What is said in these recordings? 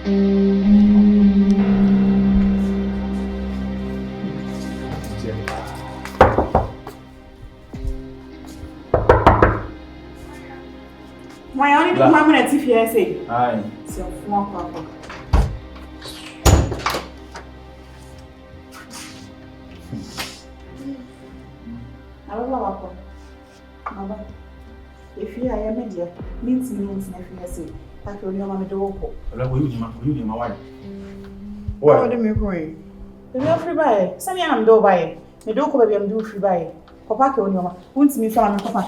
Why only the mama at if you say? Aye. So, one papa. Mama, if you are a media, means if you say, I can remember the walk. You my wife. What do you going? The real free buy. Some young do buy. The dog baby am do free buy. Papa can only wants me from Papa.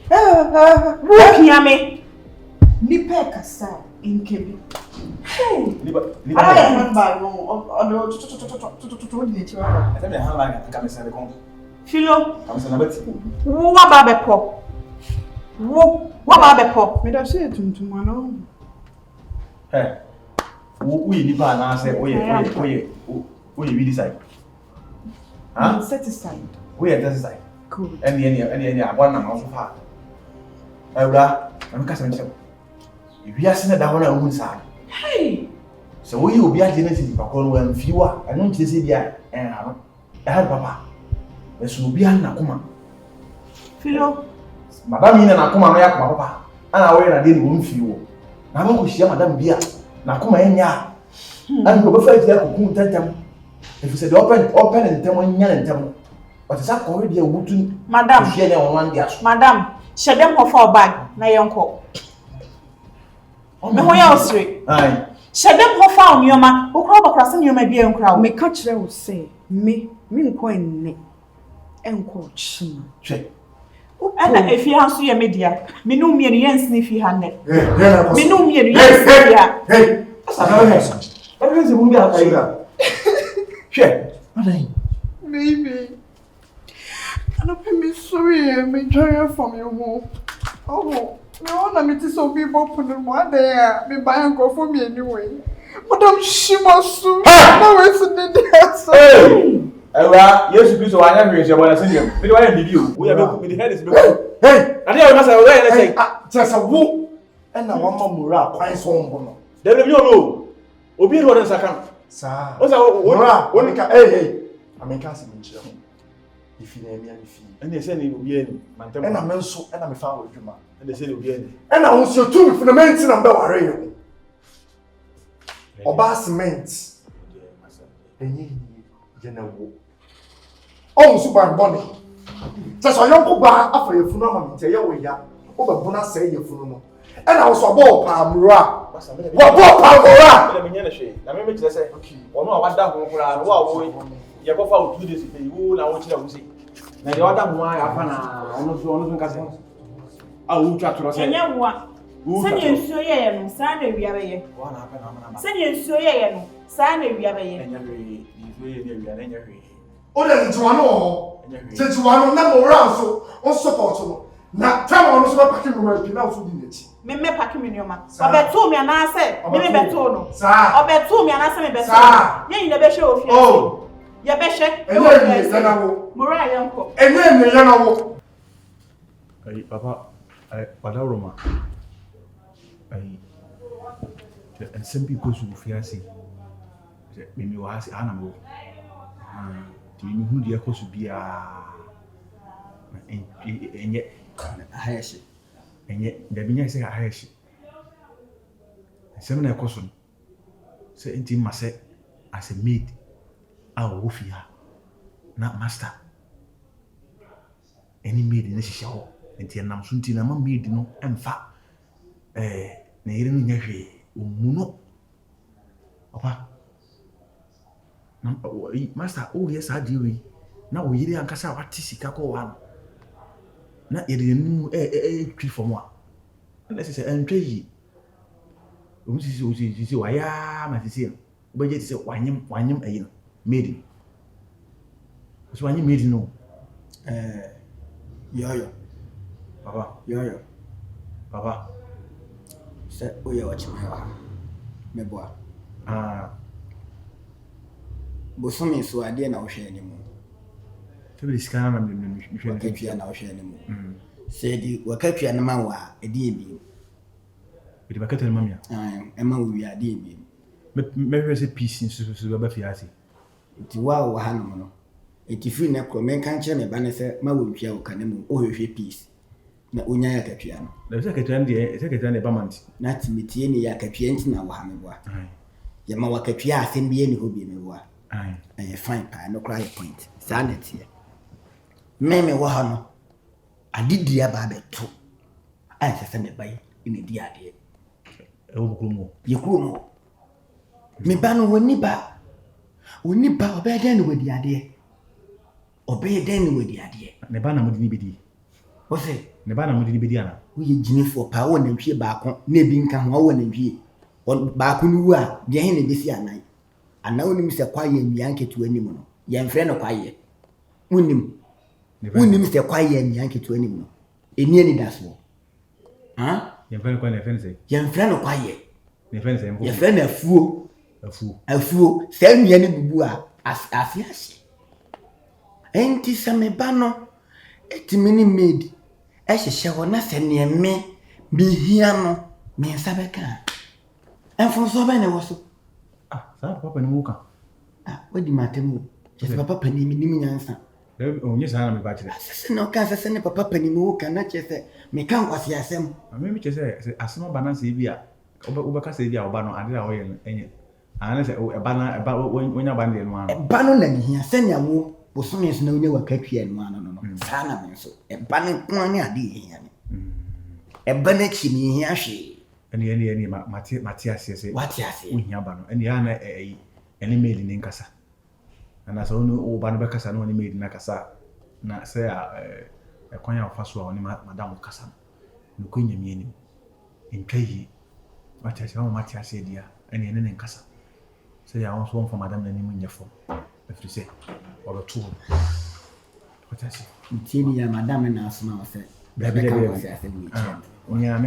What yame? Nipe kasa in Kebi. Hey, I am by wrong or Philo, what about pop? What about pop? May I say it to Mano? Hey, we live and answer, we really decide. I'm satisfied. We are satisfied. Good. Any one and also far. I'm casting myself. If you are seen that one, I won't say. Hey, so we will be at Genesis, but when fewer, I don't say there and I had Papa. There should be an Nakuma. Philo, Madame in an Akuma, my Papa, and I wear a deal won't feel. Now, I will share Madame Bia, Nakuma and Ya. And go before there could tell them. If you said open and tell one yan and tell. But it's already a wooden Madame, share on one gas. Madame, share them off our bag, my uncle. Oh, my house, aye. Share them off our Yoma, who crowd across and you may be on crowd. May catch them will say, me coin neck. Enko chima. Check. And if you answer your media, me no me and sniff you hand. Me no me and yes. Hey, that's another person. Everything's a movie outside. Check. Baby. I don't pay me sorry, me joy from your home. Oh, me wanna meet so people put them one day, me buy and go for me anyway. Madam Shimasu, now it's in the answer. Yes, you so I never reach your senior. We don't have you. We have the head is hey, I think I must say, just a woo and a woman Mura, quite so. There will be no Obi Rodan Sakam. Sir, what's our one? Hey, I mean, casting if you name me any fee, and they send you be any, and I'm also, and I'm found with you, man, and they send you be any. And I was your two for the mention of the warrior. Or bass cement. General. Oh, super bonny. Just a young bar after your funeral, tell you where you are. Over Bona say your funeral. And I was a ball palmura. What ball palmura? Let me say, okay. Or no, what that one for our wow. You go for 2 days. You now what you see. Now the other one, I found almost one cousin. I will try to say, yeah, what? Send you so yeah, Sunday we are here. One happened. Send you so yeah, Sunday we are here. Oh, that's one. Since one number around so on support. Now, tell me, I'm not packing my pinna food in it. Me packing in your man. I bet 2 me and I said, me betono. Sir, I bet 2 me and I said, Sir, yeah, you never show. Oh, you better check. And then Mariah, uncle. And then the young hey, Papa, I Padaroma. And some people who fear see. When you ask animal, do you know who the echoes would be? And yet, and yet, the Bina say, I hear she. Seven question say, Inti must say, as a maid, our woofia, not master. Any maid in the show, and Tianam Suntina, my maid, no, and fat. Near Muno. Papa. Master, oh yes, I do. Now we didn't cast what Tissicako one. Not a tree for one. Unless it's an entry. Why am I saying? But yet, why you made it. That's why you made it no. Yo, Papa, yo, Papa. Say, oh, you're watching my boy. But some is so I didn't know she anymore. This kind of now she anymore. Said you were captured and man, a DB. the bucket and mamma. Emma will be a dear. Maybe as a piece in Subafiasi. It's wow, Hanono. It's free necro, men can't tell me, Banner, my will be out can or your piece. Na unya piano. The secretary Bamant. Not to meet any yacapian now, Hamawa. Yamawa capia, send me any who be me wa. And a fine pie, no cry point. Sanity. Meme wahano. I did the ababe too. I send it by in a dear dear. You cool. Me bano when niba obey then with the idea. Obey then with the idea. Nebana would be. What's it? Nebana would be Diana. We gene for power and tree back on, nebin can one and ye. On Bakunua, behind the busy at night. And now Mr. Quiet and Yankee to any mono. Young friend of Quiet. Win him. Mr. Quiet and Yankee to any mono. In nearly that's all. Huh? Young friend of Fancy. Young friend of Quiet. Your friend a fool. A fool. Send me any bua as yes. Ain't it some banner? It's mini maid. As a shower, nothing near me. Be here, no. Me and Sabeka. And for so many was so. Papa and Moka. What do you matter? Just Papa Penny, me answer. Oh, yes, I am a bachelor. No, can't send Papa Penny Moka, not just me can't was yes. I mean, just say, a small banana Sibia. Ubacasavia or Bano, and I say, oh, a banner about when you're banding one. A banner, here, send your woo, was some years no never catch you and one. Sana, so a banner, one idea. A banner chimney here, she. Any Matthias says, what yes, we hear Bano, and Yana any maid in Casa. And as only old Banabacas and only made in Nakasa. Now say a coin of Fasua on Madame Cassan. No queen meaning. In Kay, but I say, oh, Matthias said, dear, and in Casa. Say, I want one for Madame and in your phone, if you say, or a tool. What I say? Interior, Madame and Asma said, Rebecca was at the weekend. Yeah, I'm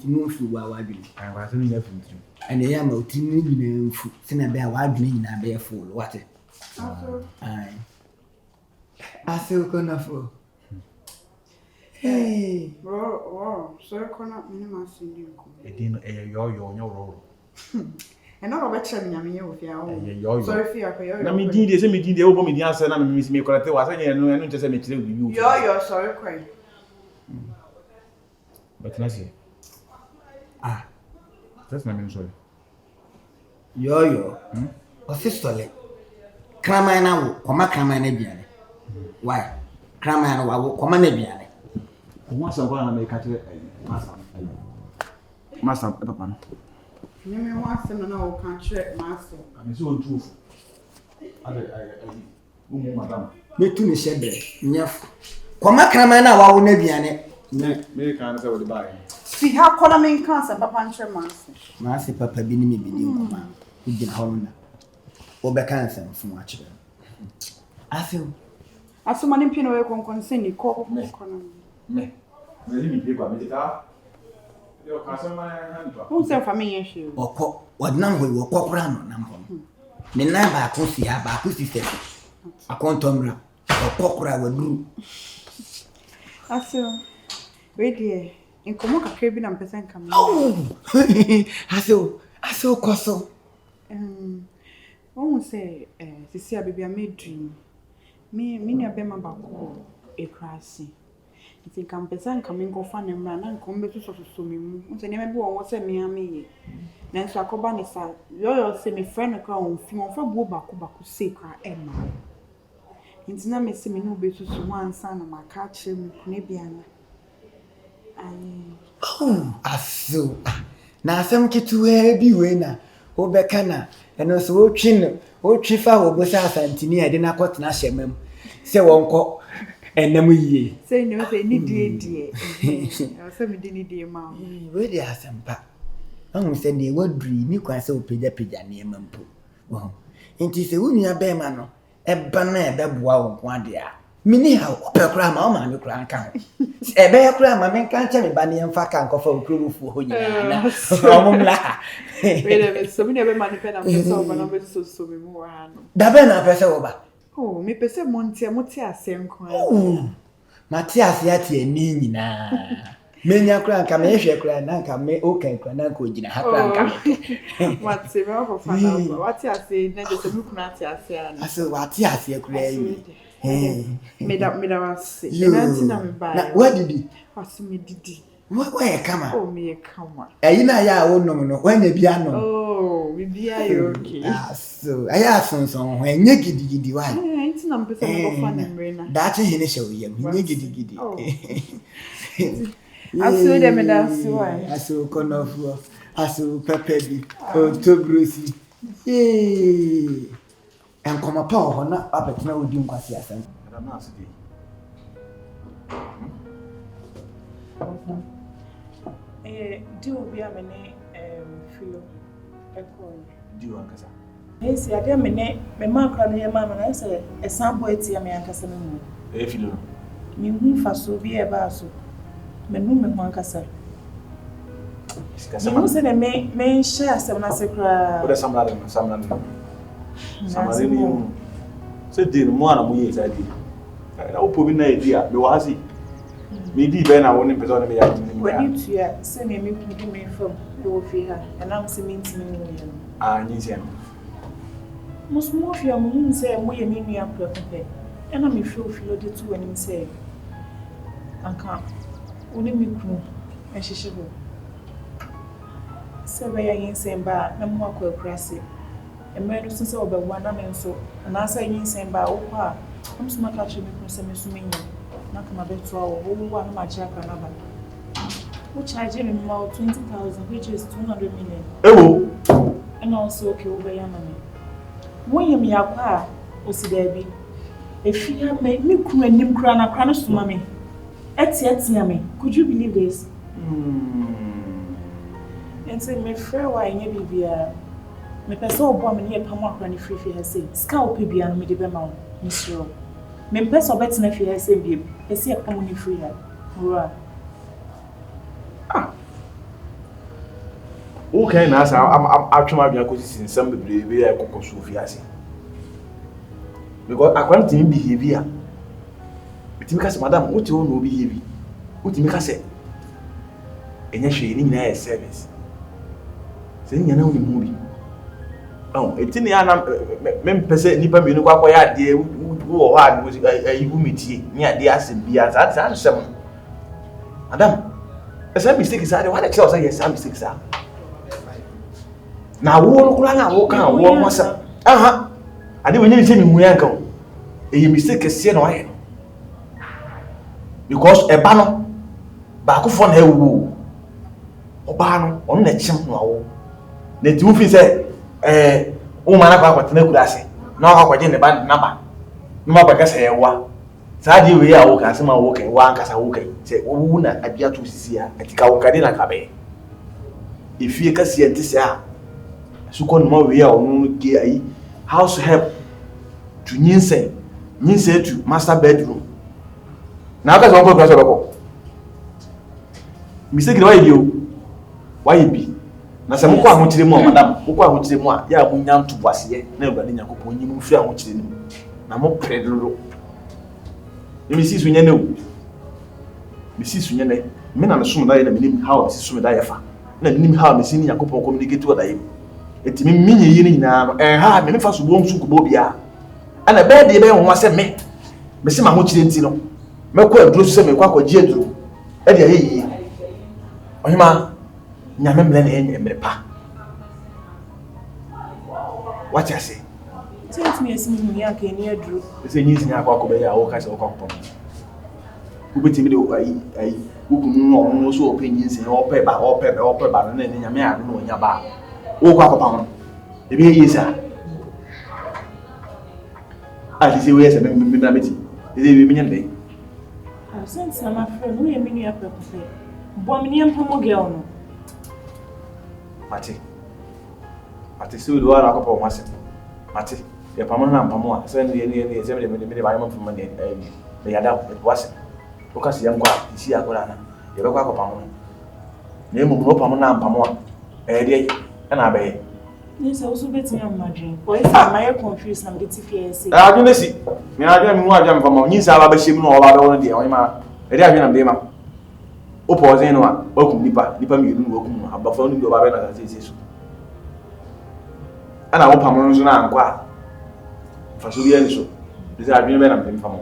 no food while I do. I was only left in three. And the young old teen food, send a bear wild green and bear full. What it? I still gonna fool. Hey, oh, so cannot minimize you. It didn't your role. And not about me with your so if you are, I mean, did they me the open me answer and Miss Micolate was and just me to you. You're sorry, quite. But let's see. That's not sorry. Yo, officially. Cramana, Comma Cramana. Why? Cramana, Comma Biane. Once a while I may catch it. Master, Papa. You may want to know, can't check, Master. I'm so true. Madame. Me too, Miss Shedder. Yes. Comma Cramana, I will never be an May can't say what to buy. See how Colombian cancer, Papa and Master. Master Papa Binny Bidim, who did Honda. Obercancer from watch. I feel. As so many people can consent, you call me. Me. Let me pick up the car. Your cousin, my hand. Who's there for me issue? Or what number will walk around number. The number I could see her back with sister. I can't turn or pokra with blue. I feel. Wait here. In Comoca cabin and percent come. Oh, I saw Cosso. One say, Cecilia baby, I made dream. Me, near Bema Baco, a crassy. I think I'm percent coming go fun and run and come to so me. Once I never was a me. Then so I go ban is a loyal say me friend a crown, film for Bobaco Sacra Emma. It's not missing me no basis to one son of my catch him, Nebiana. Oh, I so. Now some kid to be winner. Obekana, and also chin, O Chifa, or Bosa Santini, I didn't got Nashem. Say one call, and then we say no, they need dear. I was having dear mouth. Where they are some pap. I said they would dream you can so pay the pigeon near Mampo. Well, it is a Unia Beman, a banner that wow, one dear. Minihow, a cram, man, crank. A bear cram, I mean, can't tell me Banny and Fakan for a crew for you. So many of money pen and so more. Dabena Pessoa. Oh, me Montia, same coin. Oh, Matthias Yati and Nina. Menya kura nka me hwe kura na nka me okan kura na nka ogina ha kura nka. What's it for fun? What's I say? Na just look na ati ase ana. Aso wati ase kura yi. Me da wase. Na nti na me ba. Na what did you? What's me didi? Where come? Oh me come. Na ya wo nom no when bia no. Oh, we bia you okay. So aya sonson when nye gidigidi wa. Nti na me pese me go fan mre na. Da che hene hye wo yam nye gidigidi. Aso de me da so wa. Aso konofu. Aso pepebi. O tobrosi. En koma pa ho na abetina odi nkwasi asem. Na ase di. Do be a mene filo echo. Do ankasa. Yes, I dey mene me ma kra no ye ma na say e sample etia me ankasa no mu. Filo. Me hu fa so bi e ba so. Me nu me ankasa. Me hu se na me share asem na se kra. O de samla no. Samla ni. Se di no mo ana mo ye sa di. Na o po bi na e di a me wa si. Me di be na woni person na me ya ni. When you tia se na me ku di me fam e wo fi ha. E na se me ntimi ni no. Ah, nyi se no. Mo fi amu se mo ye me nua prepepe. E na me filo de tu anim se. Anka oni mi ku e hihye ho. Se be ya yin se ba na mo akwa kurase. E me no se obewa na me nso. Na sa yin se ba wo kwa. Am so maka che me ku se me so me nya. Na kama beto awo wo wa na ma chi aka na ba. Wo charge me more 20,000 which is 200 million. Ewo. And also okay over ya na me. Wo yem ya kwa o si da bi. E fi ha me ku anim kura na kura no so ma me. Etia me. Could you believe this? And say me frɛ wa enye bibia. Me pese obo me ne pam akra ne free ha say. Ska o pe bia no me de be ma wo. Misro. Me pese obetena fi ha say biem. Pese e pam ne free ha. Ura. Okay, na asa atwema bia ko sisi nsam bebrebe ya kokoso fi ase. Because according to behavior, bitimi ka se madam, what you no behave. Utimi ka se enya hwe ni na service. Se nya na woni mu bi. Etini ya na mempese nipa me no kwa ya de wo ho ayi wu metie. Ni ade asem bia sa sem. Madam, esa mistake is that what tell say yes mistake sir. Na wo no kula na wo kan wo mo sa. Aha. Ade we nyini se mi muya kan. Eyi mistake se na waye. Because eba no ba ko fo na ewu. Oba no on na chim no awo. Na ti wo fi se wo ma na kwa kwatena kura ase. Na kwa kwaje ne ba namba. No ma ba ka se yewa. Sa di we ya wo ka se ma wo kan wa ankasa wo kan. Se wo na abia to sisi a atika wo kade na kabe. Ifie ka si enti a suko no we ya onu ke ayi house help to nyinse to master bedroom na aka so ko so beko mistake na why bi na se mko ahokire mu madam mko ahokire mu a ya mu nya nto bwase na egwade nyakopon nyimu fi ahokire ni na mo predro mi si so nya ne o mi si so nya ne me na so da ye na minim how mi si so da ye fa na minim how mi si ni nyakopon communicate with da ye etimi minye yi ni nyina no ha me fa so bom su kubo bia ana be de be ho se me se ma ho kire nti no me ko aduro se me kwa kwaji aduro e de ayi ohima nyame mle na enye mre pa what you say Tell me esi mu ya ka ni aduro se nyi sinya kwa ko be ya wo ka se wo kwa ko ubetimi de ayi ukunu no so openyin se ope ba no na nyame ado no nya ba wo kwa ko pa ebe yesa ali se we se me na meti eze we minya ndai sense na my friend we me nua papa bo me nua mpamo girl no ati se we do ara ko pa mo ase mate ye pamo na mpamo a se ne se me ba yama mpamo ne me yada wase o ka se yankwa isi akora na ye be kwa ko pa mo ne mo no pamo na mpamo a de na be yes I also bet me am madrin boy say my confused na get fear say adwene si me adwene me hu adwene mpamo nyi sa ba ba shem no o ba do no de o ma e de adwene na be ma O pause no a okum nipa mi yenu okum no abafo no bi oba be na sase so ana wo pam no so na ankwa fa so bi ani so dise adwene be na mpem fam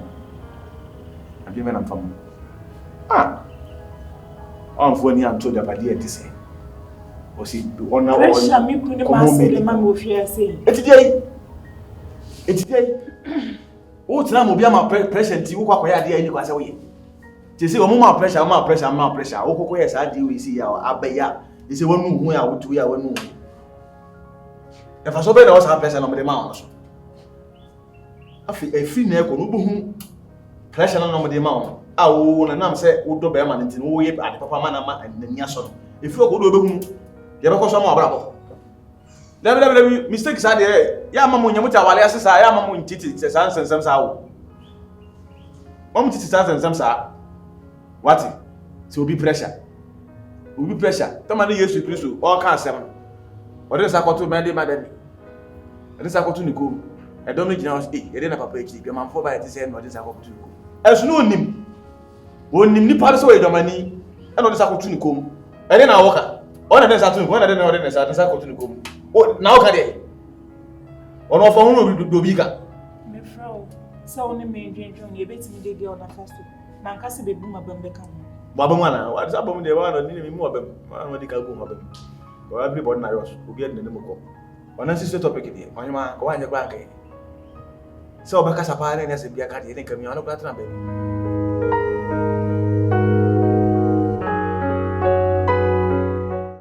adwene be na mpam on fo ni anto da pade e dise o si ona o sha mi ku ni ma se le ma mo fi ase etidei o tina mo bi ama pressure nti wo kwa kwa ya de ani kwa se wo ye tese o mo ma pressure o kokko ye sa di we si ya abeya tese wonu hu ya wotu ya wonu e fa so be na o sa pressure no me de ma on so afi na e ko no bu hu pressure no me de ma on wo na nam se wo do be ma nti wo ye ade papa ma na ma nani aso no efi ko do be hu ye be ko so ma obrabo lebi mistake sa de ya ma mo nyamu ta wale asesa ya ma mo ntiti se san sensem sa wo mo ntiti san sensem sa wati se obi pressure tama ni Yesu Kristo o ka asem o de sakoto me de madani e de sakoto ni ko e do me gina e de na papa e bi ma mfo ba e ti se no de sakoto ni ko esu no onim ni pa so e do mani e no de sakoto ni ko e de na woka o na de sakoto ni ko na de na o de na sakoto ni ko o na woka de ono fo hu do bi ka me frau so ni me dwendwen ye betimi de ge ona fasto na nkase bebu mabambe ka mo baba mwana wa sa bom de wa no ni mi mu obem ma di ka go mabam ko everybody na yours obi en ne mo ko ona si topic de onyema ko wa nya kwa kai so ba ka sa pa ne se bia ka de ne kam yo no kwa tra be